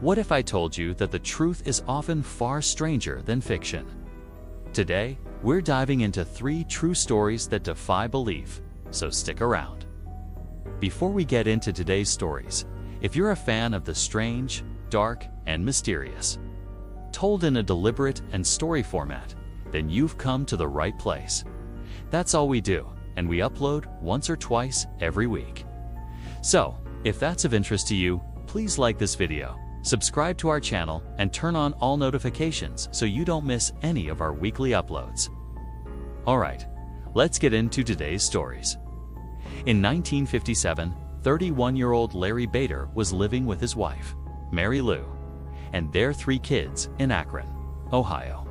What if I told you that the truth is often far stranger than fiction? Today, we're diving into 3 true stories that defy belief, so stick around. Before we get into today's stories, if you're a fan of the strange, dark, and mysterious, told in a deliberate and story format, then you've come to the right place. That's all we do, and we upload once or twice every week. So, if that's of interest to you, please like this video, subscribe to our channel, and turn on all notifications so you don't miss any of our weekly uploads. Alright, let's get into today's stories. In 1957, 31-year-old Larry Bader was living with his wife, Mary Lou, and their 3 kids in Akron, Ohio.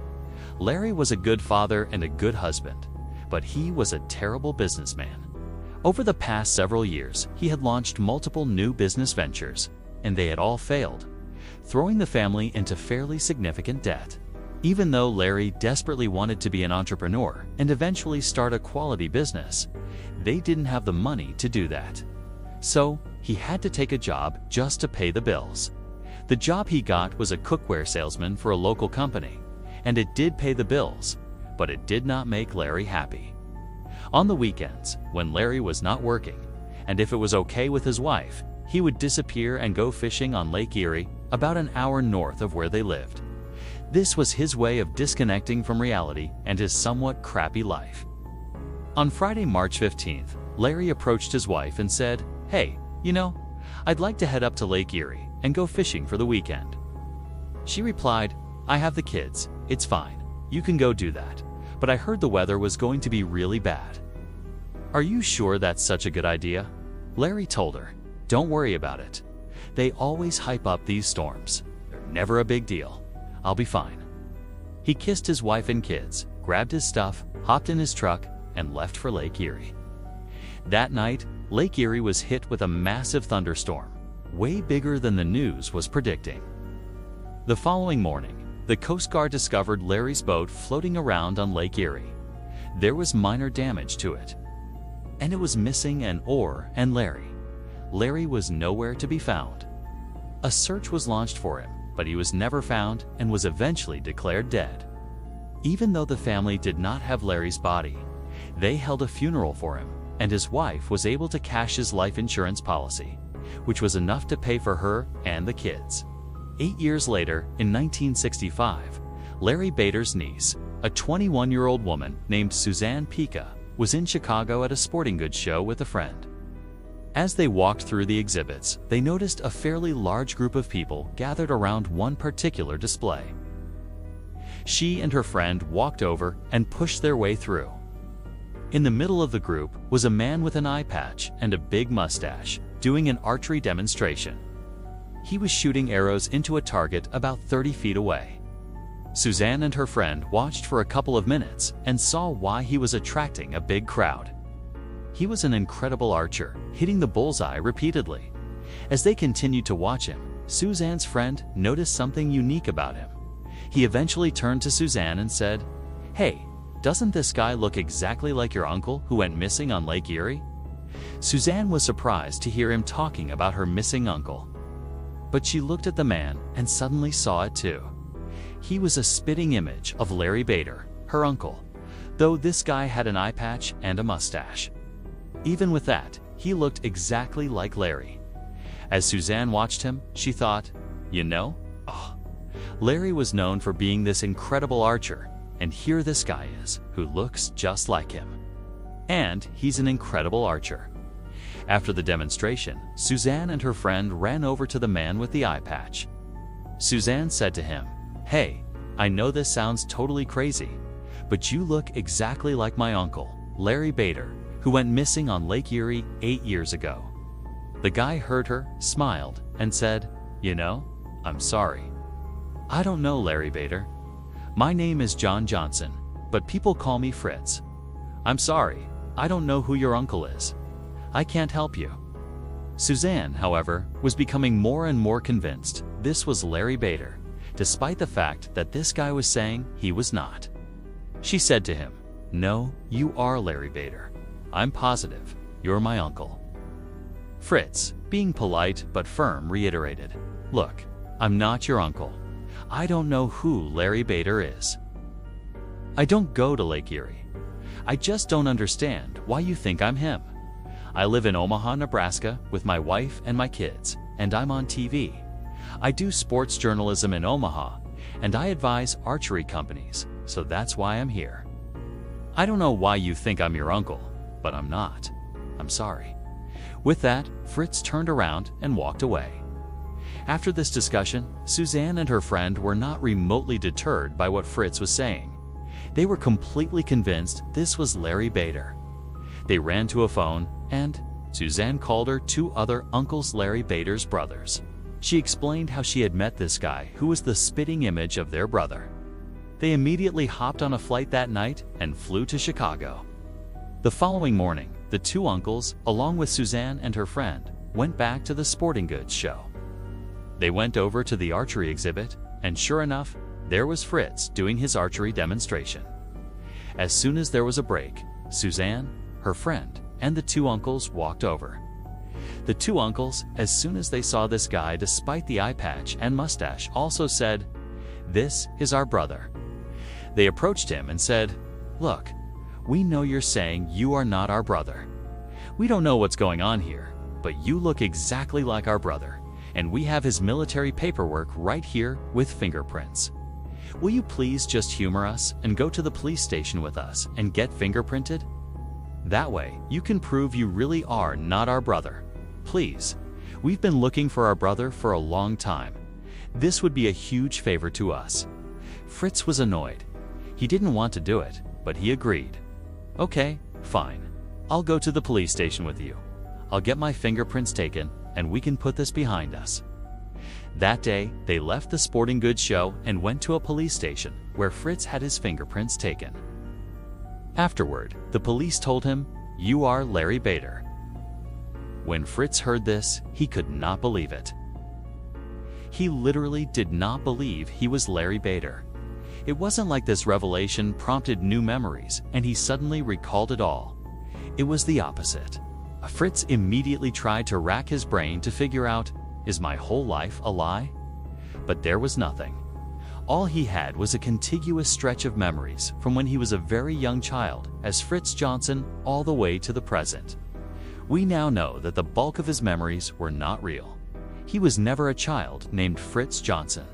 Larry was a good father and a good husband, but he was a terrible businessman. Over the past several years, he had launched multiple new business ventures, and they had all failed, throwing the family into fairly significant debt. Even though Larry desperately wanted to be an entrepreneur and eventually start a quality business, they didn't have the money to do that. So, he had to take a job just to pay the bills. The job he got was a cookware salesman for a local company, and it did pay the bills, but it did not make Larry happy. On the weekends, when Larry was not working, and if it was okay with his wife, he would disappear and go fishing on Lake Erie, about an hour north of where they lived. This was his way of disconnecting from reality and his somewhat crappy life. On Friday, March 15th, Larry approached his wife and said, "Hey, I'd like to head up to Lake Erie and go fishing for the weekend." She replied, "I have the kids, it's fine, you can go do that, but I heard the weather was going to be really bad." "Are you sure that's such a good idea?" Larry told her, "Don't worry about it. They always hype up these storms. They're never a big deal. I'll be fine." He kissed his wife and kids, grabbed his stuff, hopped in his truck, and left for Lake Erie. That night, Lake Erie was hit with a massive thunderstorm, way bigger than the news was predicting. The following morning, the Coast Guard discovered Larry's boat floating around on Lake Erie. There was minor damage to it, and it was missing an oar and Larry. Larry was nowhere to be found. A search was launched for him, but he was never found and was eventually declared dead. Even though the family did not have Larry's body, they held a funeral for him, and his wife was able to cash his life insurance policy, which was enough to pay for her and the kids. 8 years later, in 1965, Larry Bader's niece, a 21-year-old woman named Suzanne Pica, was in Chicago at a sporting goods show with a friend. As they walked through the exhibits, they noticed a fairly large group of people gathered around one particular display. She and her friend walked over and pushed their way through. In the middle of the group was a man with an eye patch and a big mustache, doing an archery demonstration. He was shooting arrows into a target about 30 feet away. Suzanne and her friend watched for a couple of minutes and saw why he was attracting a big crowd. He was an incredible archer, hitting the bullseye repeatedly. As they continued to watch him, Suzanne's friend noticed something unique about him. He eventually turned to Suzanne and said, "Hey, doesn't this guy look exactly like your uncle who went missing on Lake Erie?" Suzanne was surprised to hear him talking about her missing uncle. But she looked at the man and suddenly saw it too. He was a spitting image of Larry Bader, her uncle, though this guy had an eye patch and a mustache. Even with that, he looked exactly like Larry. As Suzanne watched him, she thought, Larry was known for being this incredible archer, and here this guy is, who looks just like him. And he's an incredible archer. After the demonstration, Suzanne and her friend ran over to the man with the eye patch. Suzanne said to him, "Hey, I know this sounds totally crazy, but you look exactly like my uncle, Larry Bader, who went missing on Lake Erie 8 years ago." The guy heard her, smiled, and said, "I'm sorry. I don't know Larry Bader. My name is John Johnson, but people call me Fritz. I'm sorry, I don't know who your uncle is. I can't help you." Suzanne, however, was becoming more and more convinced this was Larry Bader, despite the fact that this guy was saying he was not. She said to him, "No, you are Larry Bader. I'm positive. You're my uncle." Fritz, being polite but firm, reiterated, "Look, I'm not your uncle. I don't know who Larry Bader is. I don't go to Lake Erie. I just don't understand why you think I'm him. I live in Omaha, Nebraska with my wife and my kids, and I'm on TV. I do sports journalism in Omaha, and I advise archery companies, so that's why I'm here. I don't know why you think I'm your uncle, but I'm not. I'm sorry. With that, Fritz turned around and walked away. After this discussion, Suzanne and her friend were not remotely deterred by what Fritz was saying. They were completely convinced this was Larry Bader. They ran to a phone, and Suzanne called her two other Uncles Larry Bader's brothers. She explained how she had met this guy who was the spitting image of their brother. They immediately hopped on a flight that night and flew to Chicago. The following morning, the two uncles, along with Suzanne and her friend, went back to the sporting goods show. They went over to the archery exhibit, and sure enough, there was Fritz doing his archery demonstration. As soon as there was a break, Suzanne, her friend, and the two uncles walked over. The two uncles, as soon as they saw this guy despite the eye patch and mustache, also said, "This is our brother." They approached him and said, "Look, we know you're saying you are not our brother. We don't know what's going on here, but you look exactly like our brother, and we have his military paperwork right here with fingerprints. Will you please just humor us and go to the police station with us and get fingerprinted? That way, you can prove you really are not our brother. Please, we've been looking for our brother for a long time. This would be a huge favor to us." Fritz was annoyed. He didn't want to do it, but he agreed. "Okay, fine. I'll go to the police station with you. I'll get my fingerprints taken, and we can put this behind us." That day, they left the sporting goods show and went to a police station where Fritz had his fingerprints taken. Afterward, the police told him, "You are Larry Bader." When Fritz heard this, he could not believe it. He literally did not believe he was Larry Bader. It wasn't like this revelation prompted new memories and he suddenly recalled it all. It was the opposite. Fritz immediately tried to rack his brain to figure out, is my whole life a lie? But there was nothing. All he had was a contiguous stretch of memories from when he was a very young child as Fritz Johnson all the way to the present. We now know that the bulk of his memories were not real. He was never a child named Fritz Johnson.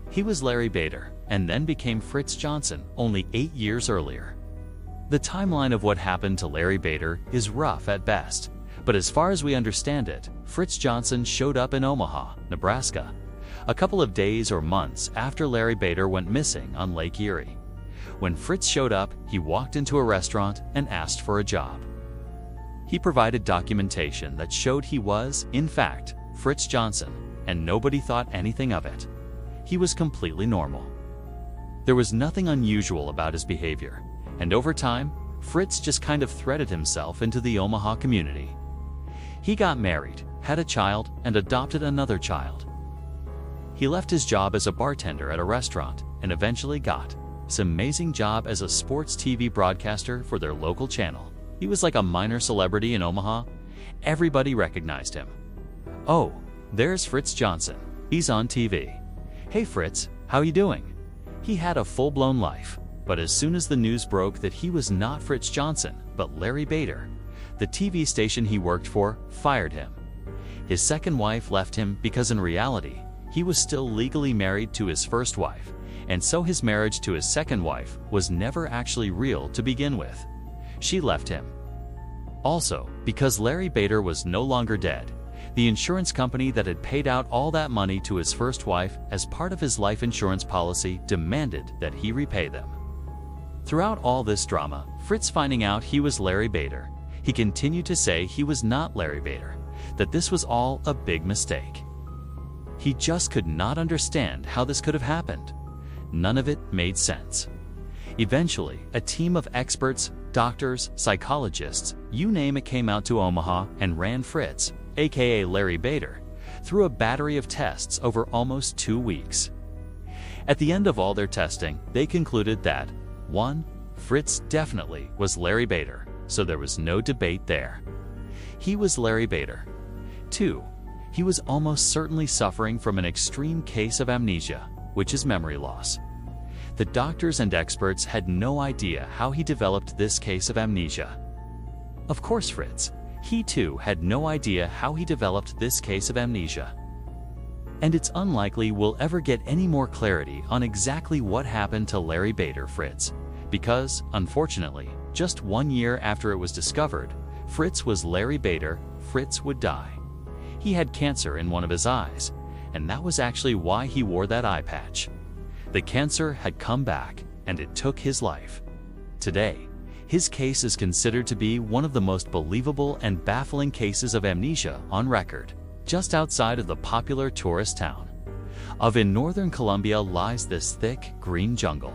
He was Larry Bader and then became Fritz Johnson only 8 years earlier. The timeline of what happened to Larry Bader is rough at best, but as far as we understand it, Fritz Johnson showed up in Omaha, Nebraska, a couple of days or months after Larry Bader went missing on Lake Erie. When Fritz showed up, he walked into a restaurant and asked for a job. He provided documentation that showed he was, in fact, Fritz Johnson, and nobody thought anything of it. He was completely normal. There was nothing unusual about his behavior, and over time, Fritz just kind of threaded himself into the Omaha community. He got married, had a child, and adopted another child. He left his job as a bartender at a restaurant and eventually got this amazing job as a sports TV broadcaster for their local channel. He was like a minor celebrity in Omaha. Everybody recognized him. "Oh, there's Fritz Johnson. He's on TV. Hey Fritz, how you doing?" He had a full-blown life, but as soon as the news broke that he was not Fritz Johnson, but Larry Bader, the TV station he worked for fired him. His second wife left him because in reality, he was still legally married to his first wife, and so his marriage to his second wife was never actually real to begin with. She left him. Also, because Larry Bader was no longer dead, the insurance company that had paid out all that money to his first wife as part of his life insurance policy demanded that he repay them. Throughout all this drama, Fritz finding out he was Larry Bader, he continued to say he was not Larry Bader, that this was all a big mistake. He just could not understand how this could have happened. None of it made sense. Eventually, a team of experts, doctors, psychologists, you name it, came out to Omaha and ran Fritz, aka Larry Bader, through a battery of tests over almost 2 weeks. At the end of all their testing, they concluded that 1. Fritz definitely was Larry Bader, so there was no debate there. He was Larry Bader. 2. He was almost certainly suffering from an extreme case of amnesia, which is memory loss. The doctors and experts had no idea how he developed this case of amnesia. Of course, Fritz, he too had no idea how he developed this case of amnesia. And it's unlikely we'll ever get any more clarity on exactly what happened to Larry Bader Fritz, because, unfortunately, just 1 year after it was discovered, Fritz was Larry Bader, Fritz would die. He had cancer in one of his eyes, and that was actually why he wore that eye patch. The cancer had come back, and it took his life. Today, his case is considered to be one of the most believable and baffling cases of amnesia on record, just outside of the popular tourist town of in northern Colombia lies this thick, green jungle.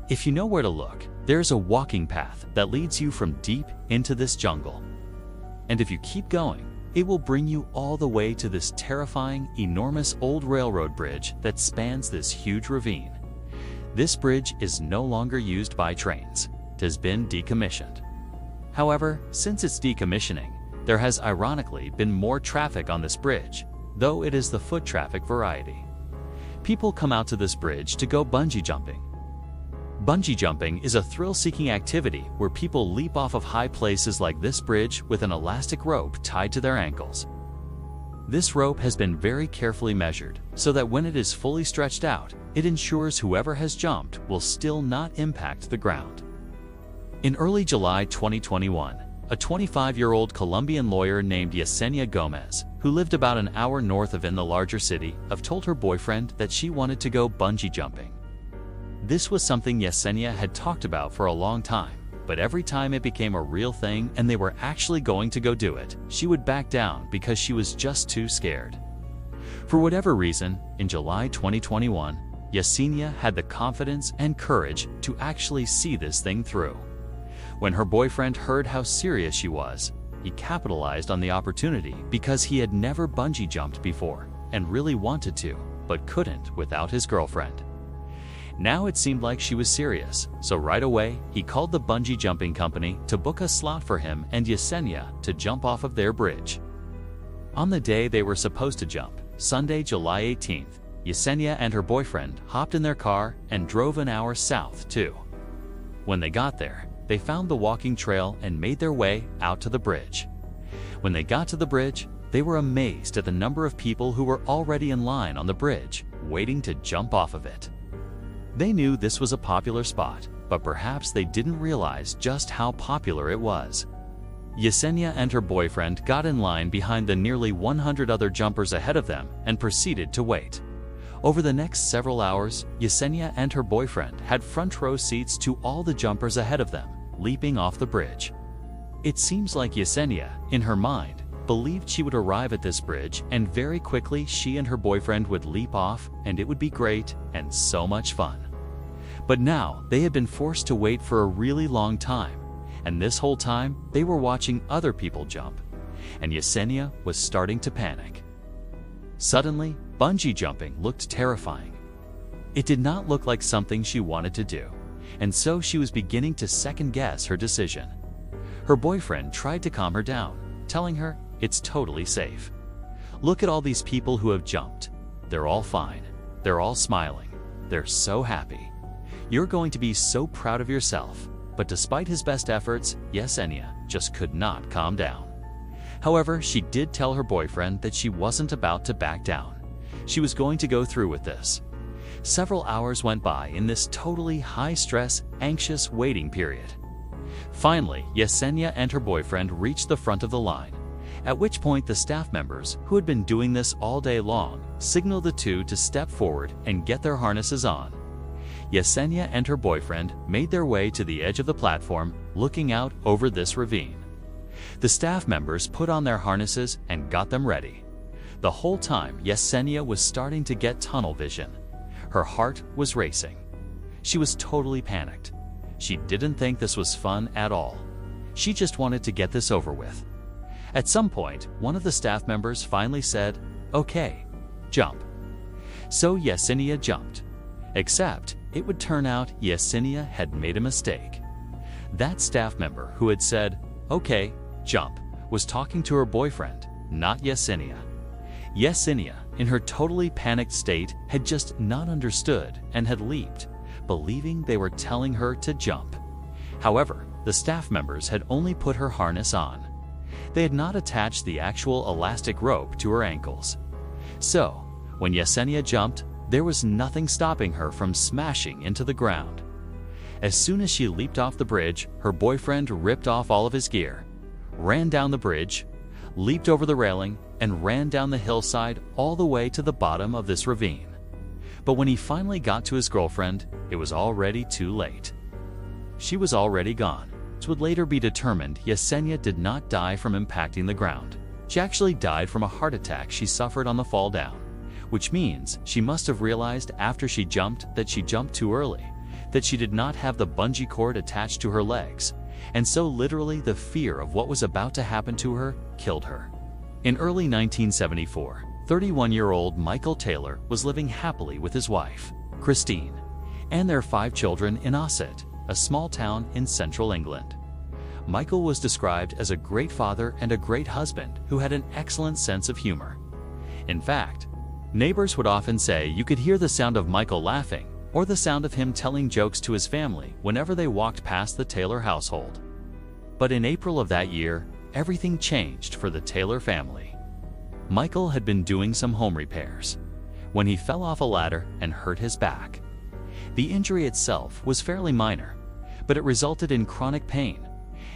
If you know where to look, there's a walking path that leads you from deep into this jungle. And if you keep going, it will bring you all the way to this terrifying, enormous old railroad bridge that spans this huge ravine. This bridge is no longer used by trains. It has been decommissioned. However, since its decommissioning, there has ironically been more traffic on this bridge, though it is the foot traffic variety. People come out to this bridge to go bungee jumping. Bungee jumping is a thrill-seeking activity where people leap off of high places like this bridge with an elastic rope tied to their ankles. This rope has been very carefully measured so that when it is fully stretched out, it ensures whoever has jumped will still not impact the ground. In early July 2021, a 25-year-old Colombian lawyer named Yesenia Gomez, who lived about an hour north of in the larger city, told her boyfriend that she wanted to go bungee jumping. This was something Yesenia had talked about for a long time, but every time it became a real thing and they were actually going to go do it, she would back down because she was just too scared. For whatever reason, in July 2021, Yesenia had the confidence and courage to actually see this thing through. When her boyfriend heard how serious she was, he capitalized on the opportunity because he had never bungee jumped before and really wanted to, but couldn't without his girlfriend. Now it seemed like she was serious, so right away he called the bungee jumping company to book a slot for him and Yesenia to jump off of their bridge. On the day they were supposed to jump, Sunday, July 18th, Yesenia and her boyfriend hopped in their car and drove an hour south too. When they got there, they found the walking trail and made their way out to the bridge. When they got to the bridge, they were amazed at the number of people who were already in line on the bridge, waiting to jump off of it. They knew this was a popular spot, but perhaps they didn't realize just how popular it was. Yesenia and her boyfriend got in line behind the nearly 100 other jumpers ahead of them and proceeded to wait. Over the next several hours, Yesenia and her boyfriend had front row seats to all the jumpers ahead of them, leaping off the bridge. It seems like Yesenia, in her mind, believed she would arrive at this bridge and very quickly she and her boyfriend would leap off and it would be great and so much fun. But now they had been forced to wait for a really long time, and this whole time they were watching other people jump, and Yesenia was starting to panic. Suddenly, bungee jumping looked terrifying. It did not look like something she wanted to do, and so she was beginning to second-guess her decision. Her boyfriend tried to calm her down, telling her it's totally safe. Look at all these people who have jumped. They're all fine. They're all smiling. They're so happy. You're going to be so proud of yourself. But despite his best efforts, Yesenia just could not calm down. However, she did tell her boyfriend that she wasn't about to back down. She was going to go through with this. Several hours went by in this totally high-stress, anxious waiting period. Finally, Yesenia and her boyfriend reached the front of the line, at which point the staff members, who had been doing this all day long, signaled the two to step forward and get their harnesses on. Yesenia and her boyfriend made their way to the edge of the platform, looking out over this ravine. The staff members put on their harnesses and got them ready. The whole time, Yesenia was starting to get tunnel vision. Her heart was racing. She was totally panicked. She didn't think this was fun at all. She just wanted to get this over with. At some point, one of the staff members finally said, "Okay, jump." So Yesenia jumped. Except, it would turn out Yesenia had made a mistake. That staff member who had said, "Okay, jump," was talking to her boyfriend, not Yesenia. Yesenia, in her totally panicked state, had just not understood and had leaped, believing they were telling her to jump. However, the staff members had only put her harness on. They had not attached the actual elastic rope to her ankles. So, when Yesenia jumped, there was nothing stopping her from smashing into the ground. As soon as she leaped off the bridge, her boyfriend ripped off all of his gear, ran down the bridge, leaped over the railing, and ran down the hillside all the way to the bottom of this ravine. But when he finally got to his girlfriend, it was already too late. She was already gone. It would later be determined Yesenia did not die from impacting the ground. She actually died from a heart attack she suffered on the fall down, which means she must have realized after she jumped that she jumped too early, that she did not have the bungee cord attached to her legs, and so literally the fear of what was about to happen to her killed her. In early 1974, 31-year-old Michael Taylor was living happily with his wife, Christine, and their 5 children in Ossett, a small town in central England. Michael was described as a great father and a great husband who had an excellent sense of humor. In fact, neighbors would often say you could hear the sound of Michael laughing or the sound of him telling jokes to his family whenever they walked past the Taylor household. But in April of that year, everything changed for the Taylor family. Michael had been doing some home repairs when he fell off a ladder and hurt his back. The injury itself was fairly minor, but it resulted in chronic pain,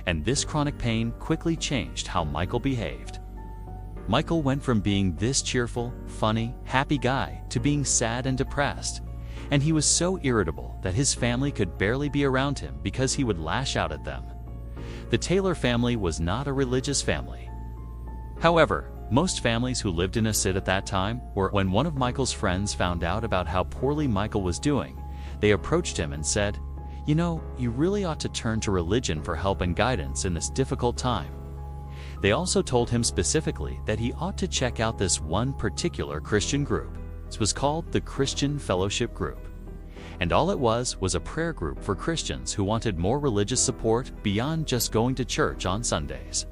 and this chronic pain quickly changed how Michael behaved. Michael went from being this cheerful, funny, happy guy to being sad and depressed, and he was so irritable that his family could barely be around him because he would lash out at them. The Taylor family was not a religious family. However, most families who lived in Ossett at that time were. When one of Michael's friends found out about how poorly Michael was doing, they approached him and said, "You know, you really ought to turn to religion for help and guidance in this difficult time." They also told him specifically that he ought to check out this one particular Christian group. It was called the Christian Fellowship Group. And all it was a prayer group for Christians who wanted more religious support beyond just going to church on Sundays.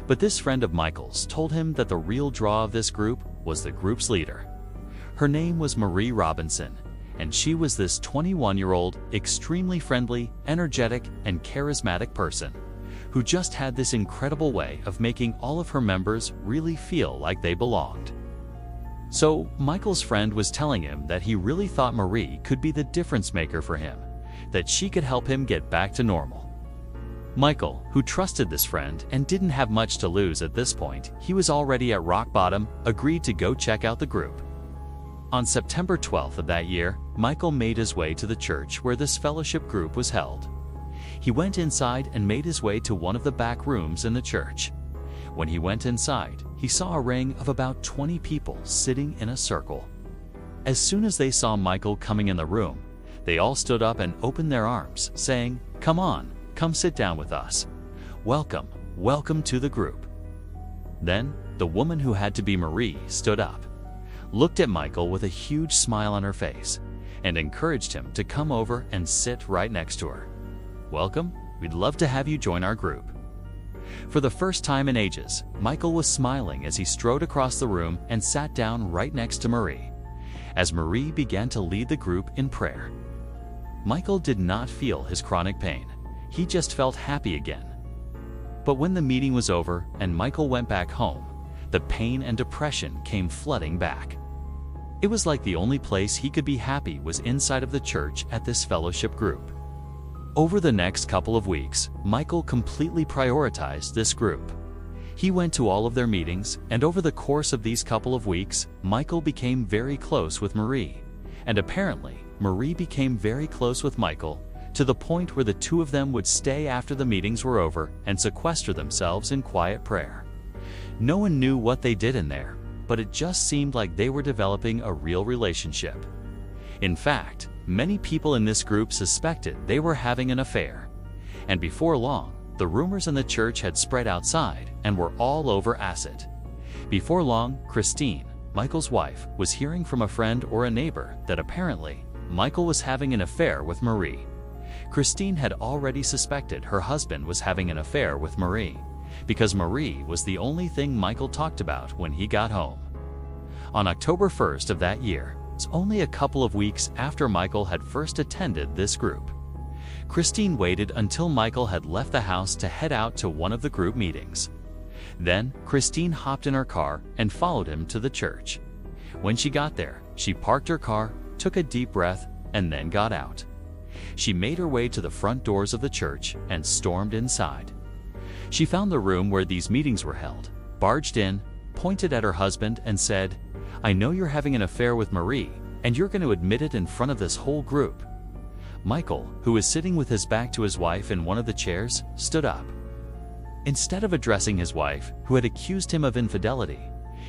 But this friend of Michael's told him that the real draw of this group was the group's leader. Her name was Marie Robinson, and she was this 21-year-old, extremely friendly, energetic, and charismatic person who just had this incredible way of making all of her members really feel like they belonged. So Michael's friend was telling him that he really thought Marie could be the difference maker for him, that she could help him get back to normal. Michael, who trusted this friend and didn't have much to lose at this point, he was already at rock bottom, agreed to go check out the group. On September 12th of that year, Michael made his way to the church where this fellowship group was held. He went inside and made his way to one of the back rooms in the church. When he went inside, he saw a ring of about 20 people sitting in a circle. As soon as they saw Michael coming in the room, they all stood up and opened their arms, saying, "Come on, come sit down with us. Welcome, welcome to the group." Then, the woman who had to be Marie stood up, looked at Michael with a huge smile on her face, and encouraged him to come over and sit right next to her. "Welcome, we'd love to have you join our group." For the first time in ages, Michael was smiling as he strode across the room and sat down right next to Marie, as Marie began to lead the group in prayer. Michael did not feel his chronic pain. He just felt happy again. But when the meeting was over and Michael went back home, the pain and depression came flooding back. It was like the only place he could be happy was inside of the church at this fellowship group. Over the next couple of weeks, Michael completely prioritized this group. He went to all of their meetings, and over the course of these couple of weeks, Michael became very close with Marie. And apparently, Marie became very close with Michael, to the point where the two of them would stay after the meetings were over and sequester themselves in quiet prayer. No one knew what they did in there, but it just seemed like they were developing a real relationship. In fact, many people in this group suspected they were having an affair. And before long, the rumors in the church had spread outside and were all over Ossett. Before long, Christine, Michael's wife, was hearing from a friend or a neighbor that apparently Michael was having an affair with Marie. Christine had already suspected her husband was having an affair with Marie, because Marie was the only thing Michael talked about when he got home. On October 1st of that year, it's only a couple of weeks after Michael had first attended this group. Christine waited until Michael had left the house to head out to one of the group meetings. Then, Christine hopped in her car and followed him to the church. When she got there, she parked her car, took a deep breath, and then got out. She made her way to the front doors of the church and stormed inside. She found the room where these meetings were held, barged in, pointed at her husband, and said, "I know you're having an affair with Marie, and you're going to admit it in front of this whole group." Michael, who was sitting with his back to his wife in one of the chairs, stood up. Instead of addressing his wife, who had accused him of infidelity,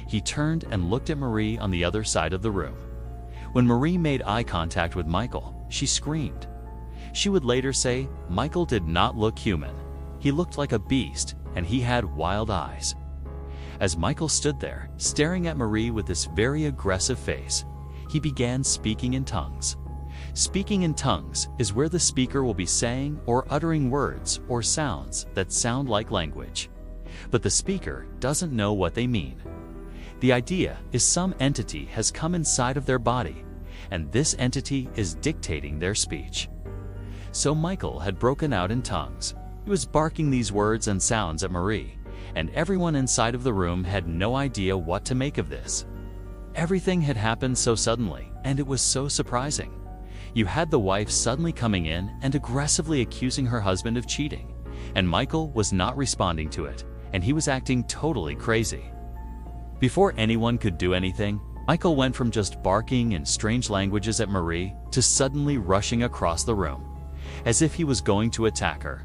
he turned and looked at Marie on the other side of the room. When Marie made eye contact with Michael, she screamed. She would later say Michael did not look human. He looked like a beast, and he had wild eyes. As Michael stood there, staring at Marie with this very aggressive face, he began speaking in tongues. Speaking in tongues is where the speaker will be saying or uttering words or sounds that sound like language, but the speaker doesn't know what they mean. The idea is some entity has come inside of their body, and this entity is dictating their speech. So Michael had broken out in tongues. He was barking these words and sounds at Marie, and everyone inside of the room had no idea what to make of this. Everything had happened so suddenly, and it was so surprising. You had the wife suddenly coming in and aggressively accusing her husband of cheating, and Michael was not responding to it, and he was acting totally crazy. Before anyone could do anything, Michael went from just barking in strange languages at Marie to suddenly rushing across the room, as if he was going to attack her.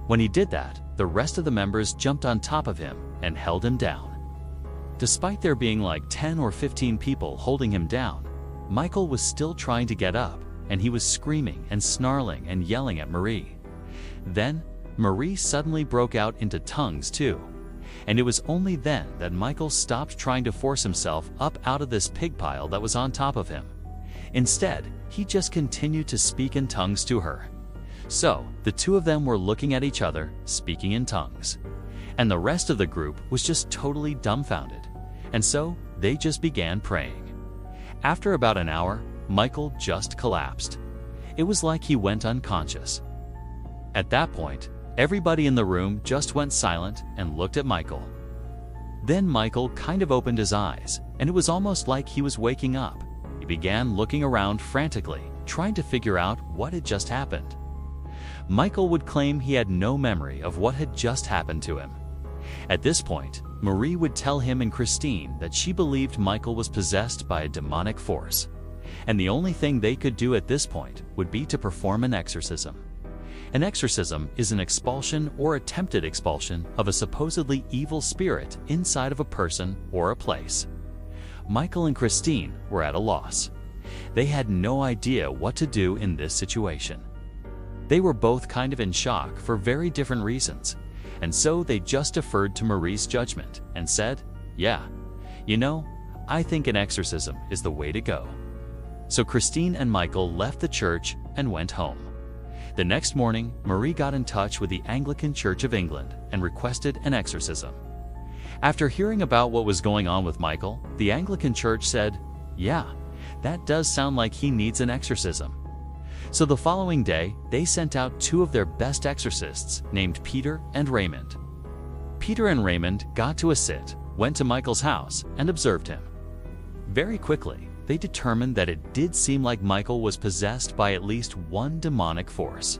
When he did that, the rest of the members jumped on top of him and held him down. Despite there being like 10 or 15 people holding him down, Michael was still trying to get up, and he was screaming and snarling and yelling at Marie. Then, Marie suddenly broke out into tongues too, and it was only then that Michael stopped trying to force himself up out of this pig pile that was on top of him. Instead, he just continued to speak in tongues to her. So, the two of them were looking at each other, speaking in tongues. And the rest of the group was just totally dumbfounded, and so they just began praying. After about an hour, Michael just collapsed. It was like he went unconscious. At that point, everybody in the room just went silent and looked at Michael. Then Michael kind of opened his eyes, and it was almost like he was waking up. He began looking around frantically, trying to figure out what had just happened. Michael would claim he had no memory of what had just happened to him. At this point, Marie would tell him and Christine that she believed Michael was possessed by a demonic force, and the only thing they could do at this point would be to perform an exorcism. An exorcism is an expulsion or attempted expulsion of a supposedly evil spirit inside of a person or a place. Michael and Christine were at a loss. They had no idea what to do in this situation. They were both kind of in shock for very different reasons, and so they just deferred to Marie's judgment and said, "Yeah, I think an exorcism is the way to go." So Christine and Michael left the church and went home. The next morning, Marie got in touch with the Anglican Church of England and requested an exorcism. After hearing about what was going on with Michael, the Anglican Church said, "Yeah, that does sound like he needs an exorcism." So the following day, they sent out two of their best exorcists named Peter and Raymond. Peter and Raymond got to a sit, went to Michael's house, and observed him. Very quickly, they determined that it did seem like Michael was possessed by at least one demonic force.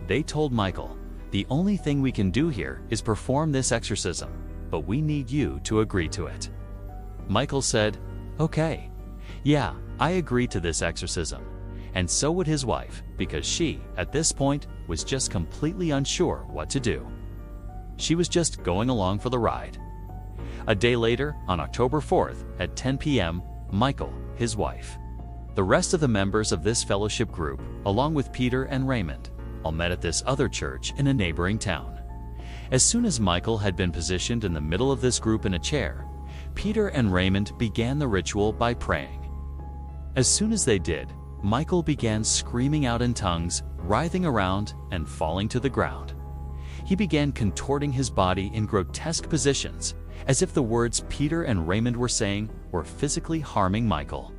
They told Michael, "The only thing we can do here is perform this exorcism, but we need you to agree to it." Michael said, "Okay, yeah, I agree to this exorcism." And so would his wife, because she, at this point, was just completely unsure what to do. She was just going along for the ride. A day later, on October 4th, at 10 p.m., Michael, his wife, the rest of the members of this fellowship group, along with Peter and Raymond, all met at this other church in a neighboring town. As soon as Michael had been positioned in the middle of this group in a chair, Peter and Raymond began the ritual by praying. As soon as they did, Michael began screaming out in tongues, writhing around and falling to the ground. He began contorting his body in grotesque positions, as if the words Peter and Raymond were saying were physically harming Michael.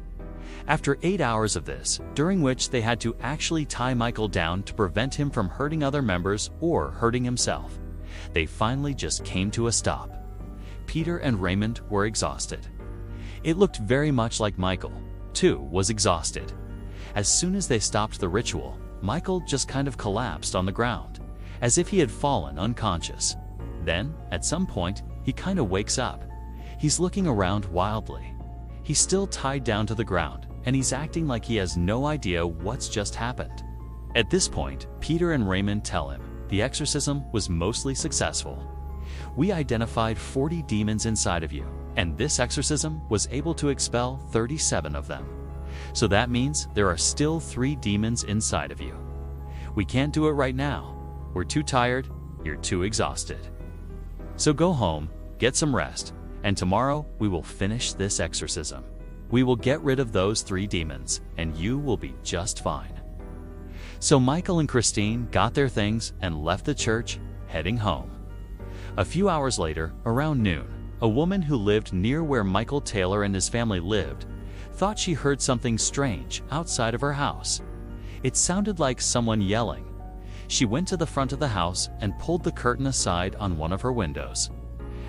After 8 hours of this, during which they had to actually tie Michael down to prevent him from hurting other members or hurting himself, they finally just came to a stop. Peter and Raymond were exhausted. It looked very much like Michael, too, was exhausted. As soon as they stopped the ritual, Michael just kind of collapsed on the ground, as if he had fallen unconscious. Then, at some point, he kind of wakes up. He's looking around wildly. He's still tied down to the ground, and he's acting like he has no idea what's just happened. At this point, Peter and Raymond tell him the exorcism was mostly successful. We identified 40 demons inside of you, and this exorcism was able to expel 37 of them. So that means there are still 3 demons inside of you. We can't do it right now. We're too tired, you're too exhausted. So go home, get some rest, and tomorrow we will finish this exorcism. We will get rid of those 3 demons, and you will be just fine. So Michael and Christine got their things and left the church, heading home. A few hours later, around noon, a woman who lived near where Michael Taylor and his family lived thought she heard something strange outside of her house. It sounded like someone yelling. She went to the front of the house and pulled the curtain aside on one of her windows.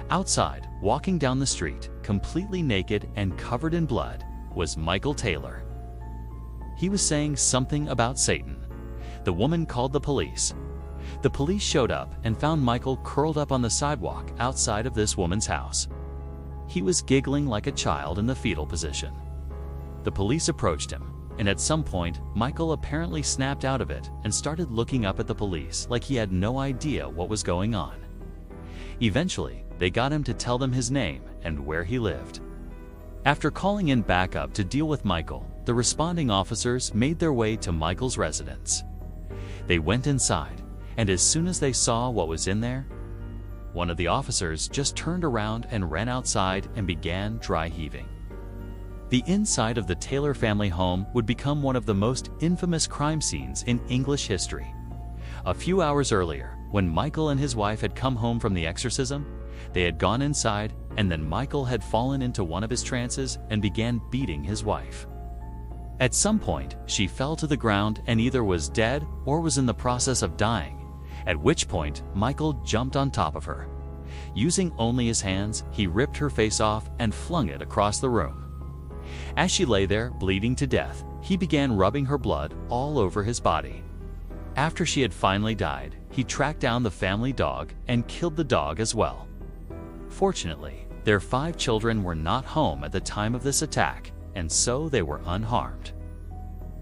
Outside, walking down the street, completely naked and covered in blood, was Michael Taylor. He was saying something about Satan. The woman called the police. The police showed up and found Michael curled up on the sidewalk outside of this woman's house. He was giggling like a child in the fetal position. The police approached him, and at some point, Michael apparently snapped out of it and started looking up at the police like he had no idea what was going on. Eventually, they got him to tell them his name and where he lived. After calling in backup to deal with Michael, the responding officers made their way to Michael's residence. They went inside, and as soon as they saw what was in there, one of the officers just turned around and ran outside and began dry heaving. The inside of the Taylor family home would become one of the most infamous crime scenes in English history. A few hours earlier, when Michael and his wife had come home from the exorcism, they had gone inside, and then Michael had fallen into one of his trances and began beating his wife. At some point, she fell to the ground and either was dead or was in the process of dying, at which point Michael jumped on top of her. Using only his hands, he ripped her face off and flung it across the room. As she lay there, bleeding to death, he began rubbing her blood all over his body. After she had finally died, he tracked down the family dog and killed the dog as well. Fortunately, their 5 children were not home at the time of this attack, and so they were unharmed.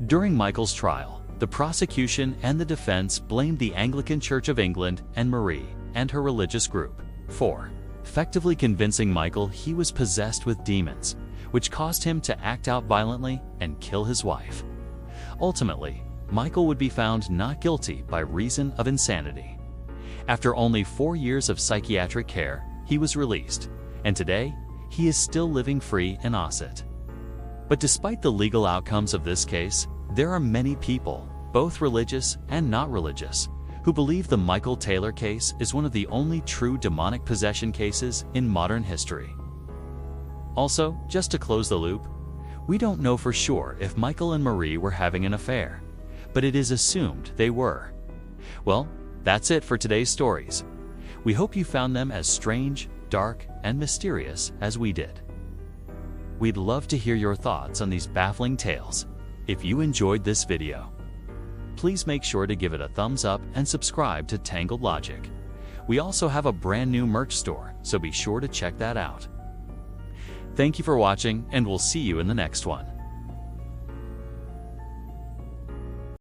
During Michael's trial, the prosecution and the defense blamed the Anglican Church of England and Marie and her religious group for effectively convincing Michael he was possessed with demons, which caused him to act out violently and kill his wife. Ultimately, Michael would be found not guilty by reason of insanity. After only 4 years of psychiatric care, he was released, and today, he is still living free in Ossett. But despite the legal outcomes of this case, there are many people, both religious and not religious, who believe the Michael Taylor case is one of the only true demonic possession cases in modern history. Also, just to close the loop, we don't know for sure if Michael and Marie were having an affair, but it is assumed they were. Well, that's it for today's stories. We hope you found them as strange, dark, and mysterious as we did. We'd love to hear your thoughts on these baffling tales. If you enjoyed this video, please make sure to give it a thumbs up and subscribe to Tangled Logic. We also have a brand new merch store, so be sure to check that out. Thank you for watching, and we'll see you in the next one.